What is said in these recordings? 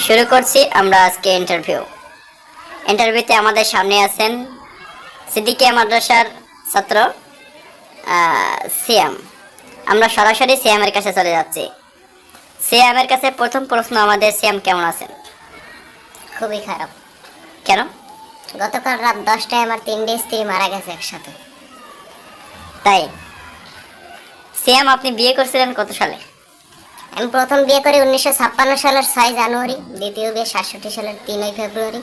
শুরু করছি আমরা আজকে ইন্টারভিউতে আমাদের সামনে আছেন সিদ্দিকিয়া মাদ্রাসার ছাত্র সিয়াম। আমরা সরাসরি সিয়ামের কাছে চলে যাচ্ছি। সিয়ামের কাছে প্রথম প্রশ্ন আমাদের, সিয়াম কেমন আছেন? খুবই খারাপ। কেন? গতকাল রাত 10টায় আমার 3টে স্ত্রী মারা গেছে একসাথে। তাই? সিয়াম, আপনি বিয়ে করছিলেন কত সালে? আমি প্রথম বিয়ে করি 1956 সালের 6 জানুয়ারি, দ্বিতীয় বিয়ে 67 সালের 3 ফেব্রুয়ারি,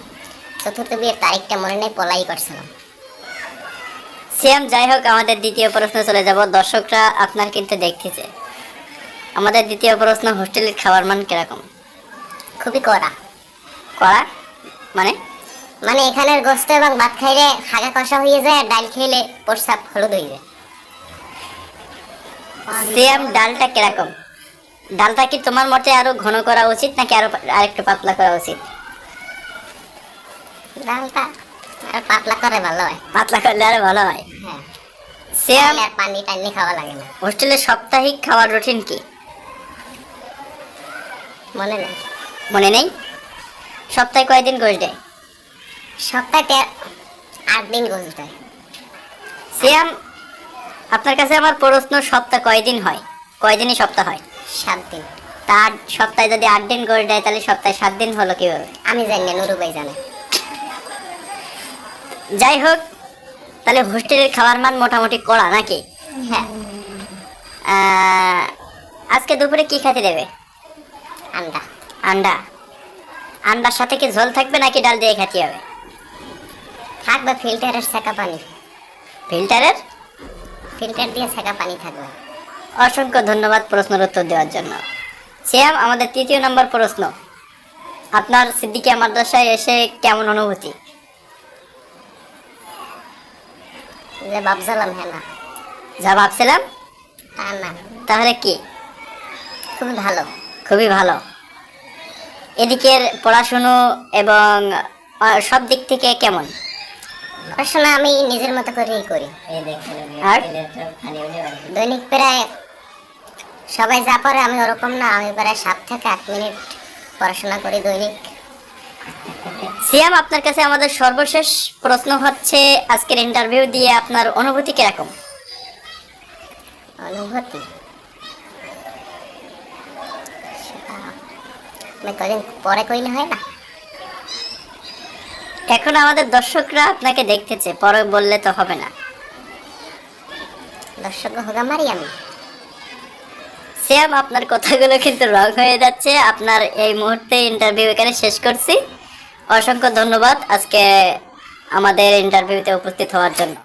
চতুর্থ বিয়ের তারিখটা মনে নেই, পলাই করছিলাম। সিয়াম, যাই হোক, আমাদের দ্বিতীয় প্রশ্ন চলে যাব। দর্শকরা আপনার কিন্তু দেখতেছে। আমাদের দ্বিতীয় প্রশ্ন, হোস্টেলের খাবার মান কিরকম? খুবই কড়া। কড়া মানে? মানে এখানের গোস্ত এবং ভাত খাইলে হাগা কষা হয়ে যায়, আর ডাল খেলে প্রস্রাব হলুদ হয়ে যায়। সিয়াম, ডালটা কিরকম? ডালটা কি তোমার মতে আরো ঘন করা উচিত নাকি আরেকটু পাতলা করা উচিত? ডালটা আর পাতলা করে ভালো হয়। পাতলা করলে আরো ভালো হয়। হ্যাঁ, সিয়াম, আর পানি টানি খাওয়া লাগে না। হোস্টেলে সাপ্তাহিক খাওয়ার রুটিন কি? মনে নেই। মনে নেই? সপ্তাহে কয়দিন গোশ দেয়? সপ্তাহে 8 দিন গোস দেয়। সিয়াম, আপনার কাছে আমার প্রশ্ন, সপ্তাহ কয়দিন হয়? কয়দিনই সপ্তাহ হয়? 7 দিন। তার সপ্তাহে যদি 8 দিন গোশ দেয় তাহলে সপ্তাহে 7 দিন হলো কিভাবে? আমি জানি না, নুরু ভাই জানে। যাই হোক, তাহলে হোস্টেলের খাবার মান মোটামুটি কড়া নাকি? হ্যাঁ। আজকে দুপুরে কি খেতে দেবে? আন্ডা। আন্ডা? আন্ডার সাথে কি ঝোল থাকবে নাকি ডাল দিয়ে খেতে হবে? থাকবে ফিল্টারের সেকা পানি। ফিল্টারের? ফিল্টার দিয়ে সেকা পানি থাকবে। অসংখ্য ধন্যবাদ প্রশ্নের উত্তর দেওয়ার জন্য। সিয়াম, আমাদের তৃতীয় নম্বর প্রশ্ন, আপনার সিদ্দিকিয়া মাদ্রাসায় এসে কেমন অনুভূতি? যে ভাবছিলাম, হ্যাঁ না, যা ভাবছিলাম তা না, তাহলে কি? খুবই ভালো। খুবই ভালো। এদিকের পড়াশুনো এবং সব দিক থেকে কেমন? পড়াশোনা আমি নিজের মতো করেই করি। আর দৈনিক প্রায় সবাই যা পারে আমি ওরকম না, আমি প্রায় 7 থেকে 8 মিনিট পড়াশোনা করি দৈনিক। সিয়াম, আপনার কাছে আমাদের সর্বশেষ প্রশ্ন হচ্ছে, আজকের ইন্টারভিউ দিয়ে আপনার অনুভূতি কিরকম? অনুভূতি আমি কদিন পরে কইলে হয় না? এখন আমাদের দর্শকরা আপনাকে দেখতেছে, পরে বললে তো হবে না। দর্শক হোগা মারি আমি। সিয়াম, আপনার কথাগুলো কিন্তু রং হয়ে যাচ্ছে। আপনার এই মুহূর্তে ইন্টারভিউ এখানে শেষ করছি। অসংখ্য ধন্যবাদ আজকে আমাদের ইন্টারভিউতে উপস্থিত হওয়ার জন্য।